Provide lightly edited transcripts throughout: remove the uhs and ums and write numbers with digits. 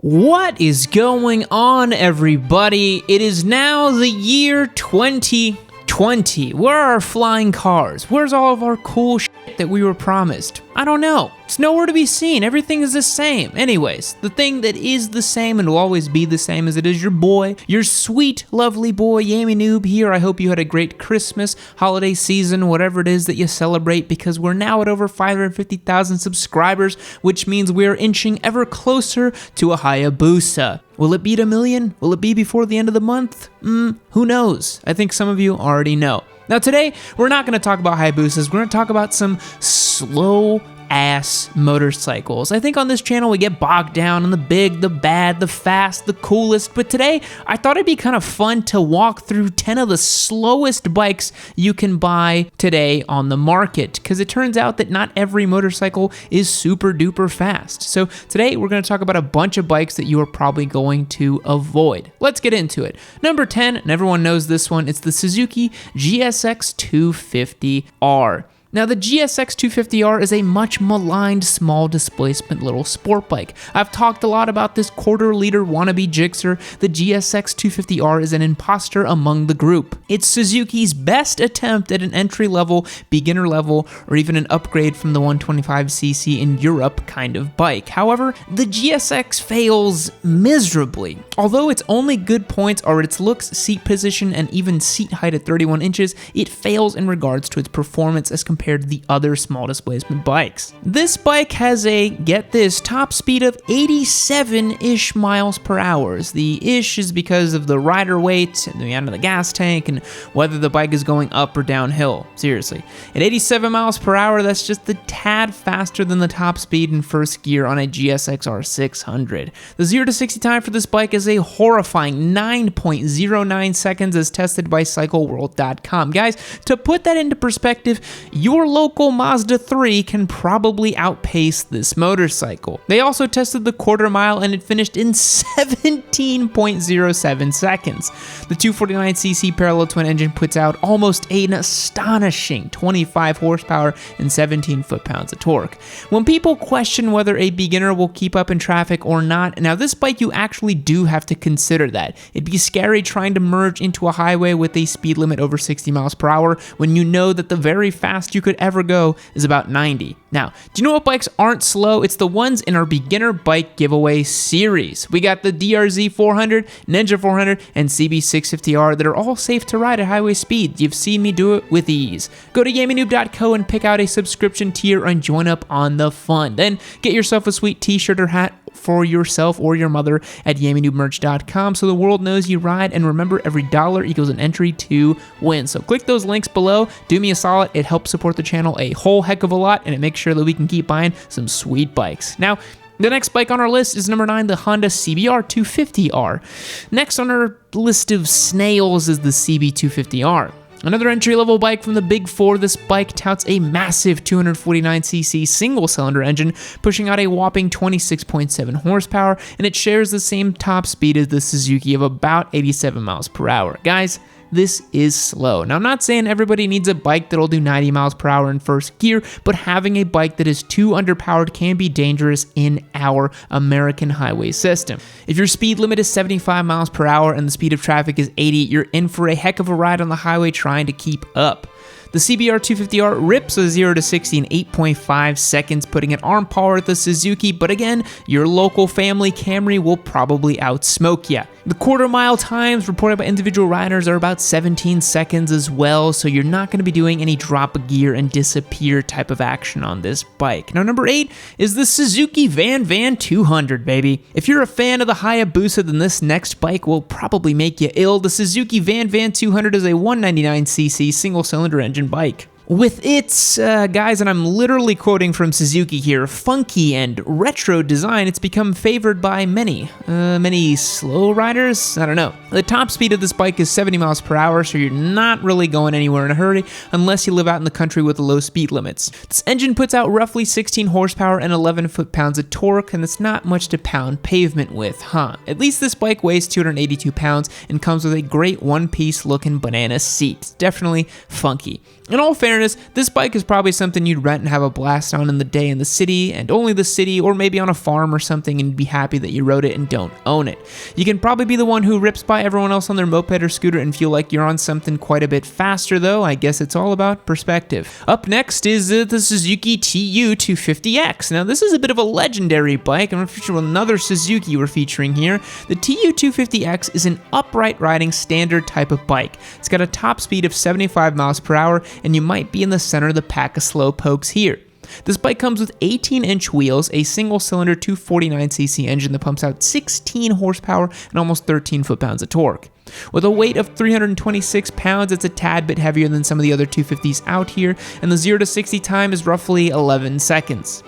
What is going on, everybody? It is now the year 2020. Where are our flying cars? Where's all of our cool shit that we were promised? I don't know. It's nowhere to be seen. Everything is the same. Anyways, the thing that is the same and will always be the same as it is your boy, your sweet, lovely boy, Yammie Noob here. I hope you had a great Christmas, holiday season, whatever it is that you celebrate, because we're now at over 550,000 subscribers, which means we're inching ever closer to a Hayabusa. Will it beat 1 million? Will it be before the end of the month? Who knows? I think some of you already know. Now today, we're not going to talk about Hayabusas. We're going to talk about some slow-ass motorcycles. I think on this channel we get bogged down on the big, the bad, the fast, the coolest, but today I thought it'd be kind of fun to walk through 10 of the slowest bikes you can buy today on the market, because it turns out that not every motorcycle is super duper fast. So today we're going to talk about a bunch of bikes that you are probably going to avoid. Let's get into it. Number 10, and everyone knows this one, it's the Suzuki GSX 250R. Now, the GSX 250R is a much maligned small displacement little sport bike. I've talked a lot about this quarter-liter wannabe Gixxer. The GSX 250R is an imposter among the group. It's Suzuki's best attempt at an entry-level, beginner-level, or even an upgrade from the 125cc in Europe kind of bike. However, the GSX fails miserably. Although its only good points are its looks, seat position, and even seat height at 31 inches, it fails in regards to its performance as compared to the other small displacement bikes. This bike has a, get this, top speed of 87-ish miles per hour. The ish is because of the rider weight and the amount of the gas tank and whether the bike is going up or downhill. Seriously. At 87 miles per hour, that's just a tad faster than the top speed in first gear on a GSX R600. The 0 to 60 time for this bike is a horrifying 9.09 seconds as tested by CycleWorld.com. Guys, to put that into perspective, your local Mazda 3 can probably outpace this motorcycle. They also tested the quarter mile and it finished in 17.07 seconds. The 249cc parallel twin engine puts out almost an astonishing 25 horsepower and 17 foot-pounds of torque. When people question whether a beginner will keep up in traffic or not, now this bike you actually do have to consider that. It'd be scary trying to merge into a highway with a speed limit over 60 miles per hour when you know that the very fast you could ever go is about 90. Now, do you know what bikes aren't slow? It's the ones in our beginner bike giveaway series. We got the DRZ 400, Ninja 400, and CB 650R that are all safe to ride at highway speed. You've seen me do it with ease. Go to YammieNoob.co and pick out a subscription tier and join up on the fun. Then get yourself a sweet t-shirt or hat for yourself or your mother at YammieNoobMerch.com so the world knows you ride, and remember, every dollar equals an entry to win. So click those links below, do me a solid, it helps support the channel a whole heck of a lot, and it makes sure that we can keep buying some sweet bikes. Now, the next bike on our list is number 9, the Honda CBR 250R. Next on our list of snails is the CB 250R. Another entry-level bike from the Big Four, this bike touts a massive 249cc single-cylinder engine, pushing out a whopping 26.7 horsepower, and it shares the same top speed as the Suzuki of about 87 miles per hour. Guys, this is slow. Now, I'm not saying everybody needs a bike that'll do 90 miles per hour in first gear, but having a bike that is too underpowered can be dangerous in our American highway system. If your speed limit is 75 miles per hour and the speed of traffic is 80, you're in for a heck of a ride on the highway trying to keep up. The CBR 250R rips a 0 to 60 in 8.5 seconds, putting it on par with the Suzuki, but again, your local family Camry will probably outsmoke ya. The quarter mile times reported by individual riders are about 17 seconds as well, so you're not going to be doing any drop a gear and disappear type of action on this bike. Now, number 8 is the Suzuki VanVan 200, baby. If you're a fan of the Hayabusa, then this next bike will probably make you ill. The Suzuki VanVan 200 is a 199cc single-cylinder engine bike. With its, guys, and I'm literally quoting from Suzuki here, funky and retro design, it's become favored by many slow riders? I don't know. The top speed of this bike is 70 miles per hour, so you're not really going anywhere in a hurry unless you live out in the country with low speed limits. This engine puts out roughly 16 horsepower and 11 foot-pounds of torque, and it's not much to pound pavement with, huh? At least this bike weighs 282 pounds and comes with a great one-piece looking banana seat. Definitely funky. In all fairness, fairness, this bike is probably something you'd rent and have a blast on in the day in the city, and only the city, or maybe on a farm or something, and be happy that you rode it and don't own it. You can probably be the one who rips by everyone else on their moped or scooter and feel like you're on something quite a bit faster though. I guess it's all about perspective. Up next is the Suzuki TU 250X. Now this is a bit of a legendary bike. I'm featuring another Suzuki we're featuring here. The TU 250X is an upright riding standard type of bike. It's got a top speed of 75 miles per hour, and you might be in the center of the pack of slow pokes here. This bike comes with 18-inch wheels, a single-cylinder 249cc engine that pumps out 16 horsepower and almost 13 foot-pounds of torque. With a weight of 326 pounds, it's a tad bit heavier than some of the other 250s out here, and the 0 to 60 time is roughly 11 seconds.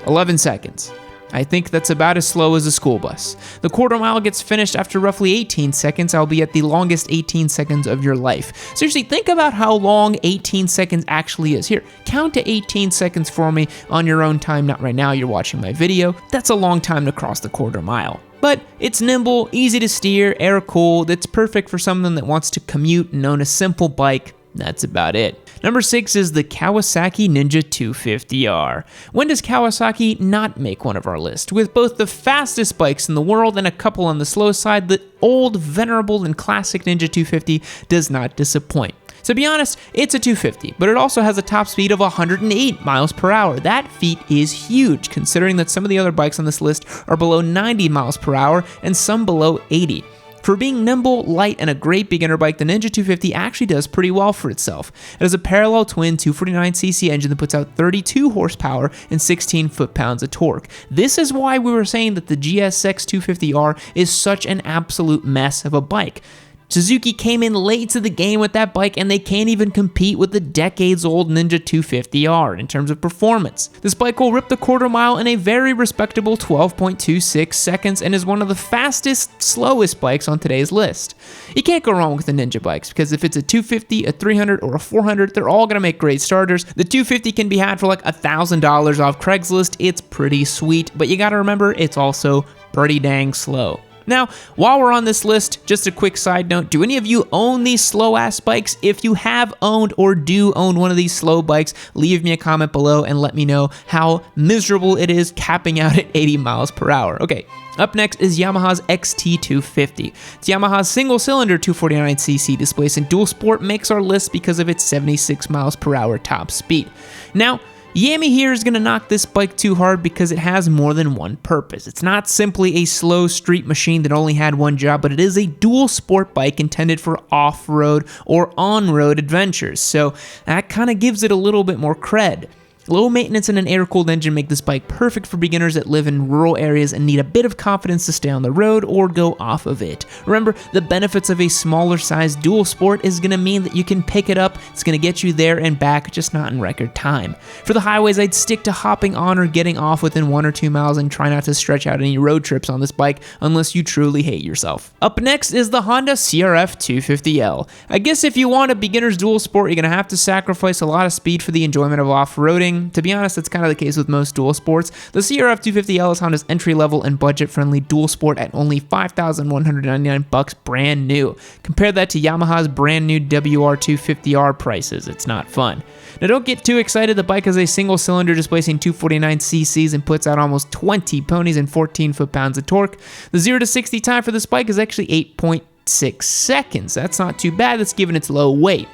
11 seconds. I think that's about as slow as a school bus. The quarter mile gets finished after roughly 18 seconds, albeit the longest 18 seconds of your life. Seriously, think about how long 18 seconds actually is. Here, count to 18 seconds for me on your own time, not right now, you're watching my video. That's a long time to cross the quarter mile. But it's nimble, easy to steer, air-cooled, it's perfect for someone that wants to commute and own a simple bike. That's about it. Number 6 is the Kawasaki Ninja 250R. When does Kawasaki not make one of our list? With both the fastest bikes in the world and a couple on the slow side, the old, venerable, and classic Ninja 250 does not disappoint. To be honest, it's a 250, but it also has a top speed of 108 miles per hour. That feat is huge, considering that some of the other bikes on this list are below 90 miles per hour and some below 80. For being nimble, light, and a great beginner bike, the Ninja 250 actually does pretty well for itself. It has a parallel twin 249cc engine that puts out 32 horsepower and 16 foot-pounds of torque. This is why we were saying that the GSX 250R is such an absolute mess of a bike. Suzuki came in late to the game with that bike, and they can't even compete with the decades-old Ninja 250R in terms of performance. This bike will rip the quarter mile in a very respectable 12.26 seconds and is one of the fastest, slowest bikes on today's list. You can't go wrong with the Ninja bikes, because if it's a 250, a 300, or a 400, they're all going to make great starters. The 250 can be had for like $1,000 off Craigslist. It's pretty sweet, but you gotta remember, it's also pretty dang slow. Now, while we're on this list, just a quick side note, do any of you own these slow-ass bikes? If you have owned or do own one of these slow bikes, leave me a comment below and let me know how miserable it is capping out at 80 miles per hour. Okay, up next is Yamaha's XT 250. It's Yamaha's single-cylinder 249cc displacement dual sport makes our list because of its 76 miles per hour top speed. Now, Yammie here is going to knock this bike too hard because it has more than one purpose. It's not simply a slow street machine that only had one job, but it is a dual sport bike intended for off-road or on-road adventures, so that kind of gives it a little bit more cred. Low maintenance and an air-cooled engine make this bike perfect for beginners that live in rural areas and need a bit of confidence to stay on the road or go off of it. Remember, the benefits of a smaller size dual sport is going to mean that you can pick it up, it's going to get you there and back, just not in record time. For the highways, I'd stick to hopping on or getting off within 1 or 2 miles and try not to stretch out any road trips on this bike unless you truly hate yourself. Up next is the Honda CRF 250L. I guess if you want a beginner's dual sport, you're going to have to sacrifice a lot of speed for the enjoyment of off-roading. To be honest, that's kind of the case with most dual sports. The CRF 250L is Honda's entry-level and budget-friendly dual sport at only $5,199 brand new. Compare that to Yamaha's brand new WR250R prices. It's not fun. Now don't get too excited. The bike has a single cylinder displacing 249 cc's and puts out almost 20 ponies and 14 foot-pounds of torque. The 0 to 60 time for this bike is actually 8.6 seconds. That's not too bad. That's given its low weight.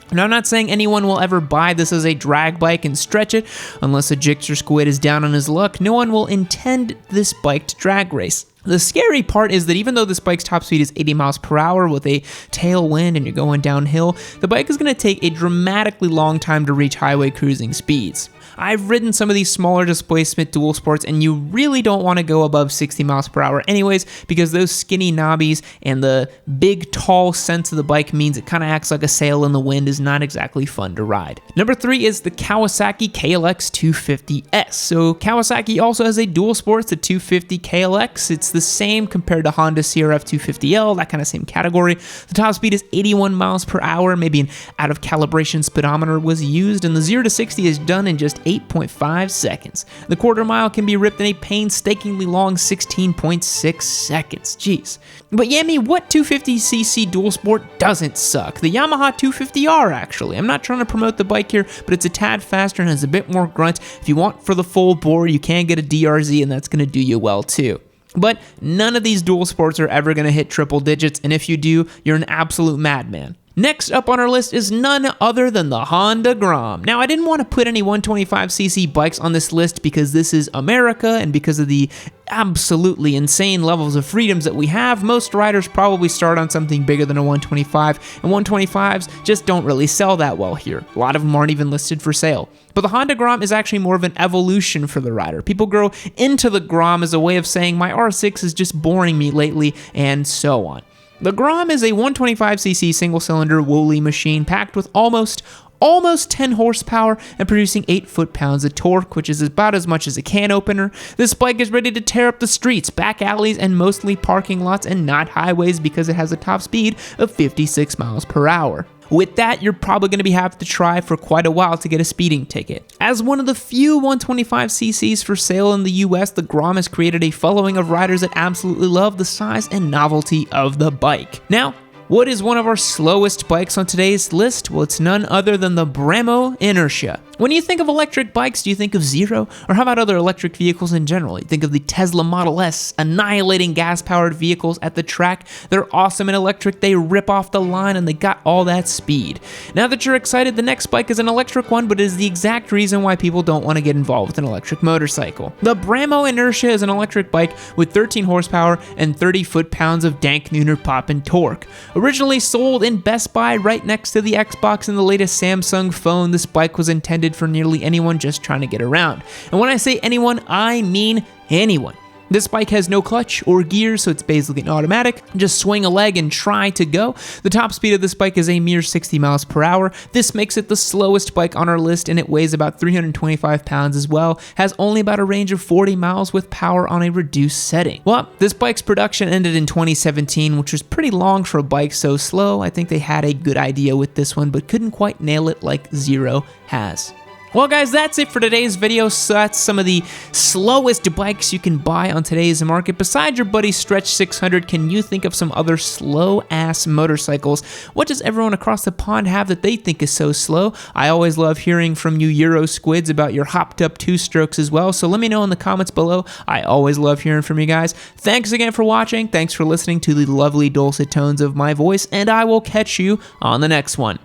Now, I'm not saying anyone will ever buy this as a drag bike and stretch it. Unless a Jixer Squid is down on his luck, no one will intend this bike to drag race. The scary part is that even though this bike's top speed is 80 miles per hour with a tailwind and you're going downhill, the bike is going to take a dramatically long time to reach highway cruising speeds. I've ridden some of these smaller displacement dual sports, and you really don't want to go above 60 miles per hour anyways, because those skinny knobbies and the big tall sense of the bike means it kind of acts like a sail in the wind, is not exactly fun to ride. Number 3 is the Kawasaki KLX 250S. So Kawasaki also has a dual sport, the 250 KLX. It's the same compared to Honda CRF 250L, that kind of same category. The top speed is 81 miles per hour, maybe an out of calibration speedometer was used, and the 0 to 60 is done in just 8.5 seconds. The quarter mile can be ripped in a painstakingly long 16.6 seconds. Jeez. But Yammie, what 250cc dual sport doesn't suck? The Yamaha 250R, actually. I'm not trying to promote the bike here, but it's a tad faster and has a bit more grunt. If you want for the full bore, you can get a DRZ, and that's going to do you well too. But none of these dual sports are ever going to hit triple digits, and if you do, you're an absolute madman. Next up on our list is none other than the Honda Grom. Now, I didn't want to put any 125cc bikes on this list because this is America, and because of the absolutely insane levels of freedoms that we have, most riders probably start on something bigger than a 125, and 125s just don't really sell that well here. A lot of them aren't even listed for sale. But the Honda Grom is actually more of an evolution for the rider. People grow into the Grom as a way of saying, my R6 is just boring me lately, and so on. The Grom is a 125cc single-cylinder woolly machine packed with almost 10 horsepower and producing 8 foot-pounds of torque, which is about as much as a can opener. This bike is ready to tear up the streets, back alleys, and mostly parking lots and not highways because it has a top speed of 56 miles per hour. With that, you're probably going to have to try for quite a while to get a speeding ticket. As one of the few 125cc's for sale in the US, the Grom has created a following of riders that absolutely love the size and novelty of the bike. Now, what is one of our slowest bikes on today's list? Well, it's none other than the Brammo Enertia. When you think of electric bikes, do you think of Zero? Or how about other electric vehicles in general? You think of the Tesla Model S, annihilating gas-powered vehicles at the track. They're awesome and electric, they rip off the line, and they got all that speed. Now that you're excited, the next bike is an electric one, but it is the exact reason why people don't want to get involved with an electric motorcycle. The Brammo Enertia is an electric bike with 13 horsepower and 30 foot-pounds of dank nooner poppin' torque. Originally sold in Best Buy right next to the Xbox and the latest Samsung phone, this bike was intended for nearly anyone just trying to get around. And when I say anyone, I mean anyone. This bike has no clutch or gears, so it's basically an automatic. Just swing a leg and try to go. The top speed of this bike is a mere 60 miles per hour. This makes it the slowest bike on our list, and it weighs about 325 pounds as well. Has only about a range of 40 miles with power on a reduced setting. Well, this bike's production ended in 2017, which was pretty long for a bike so slow. I think they had a good idea with this one, but couldn't quite nail it like Zero has. Well guys, that's it for today's video. So that's some of the slowest bikes you can buy on today's market. Besides your buddy Stretch 600, can you think of some other slow-ass motorcycles? What does everyone across the pond have that they think is so slow? I always love hearing from you Euro squids about your hopped-up two-strokes as well, so let me know in the comments below. I always love hearing from you guys. Thanks again for watching. Thanks for listening to the lovely dulcet tones of my voice, and I will catch you on the next one.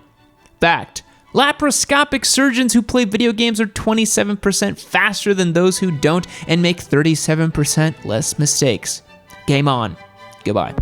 Fact. Laparoscopic surgeons who play video games are 27% faster than those who don't and make 37% less mistakes. Game on. Goodbye.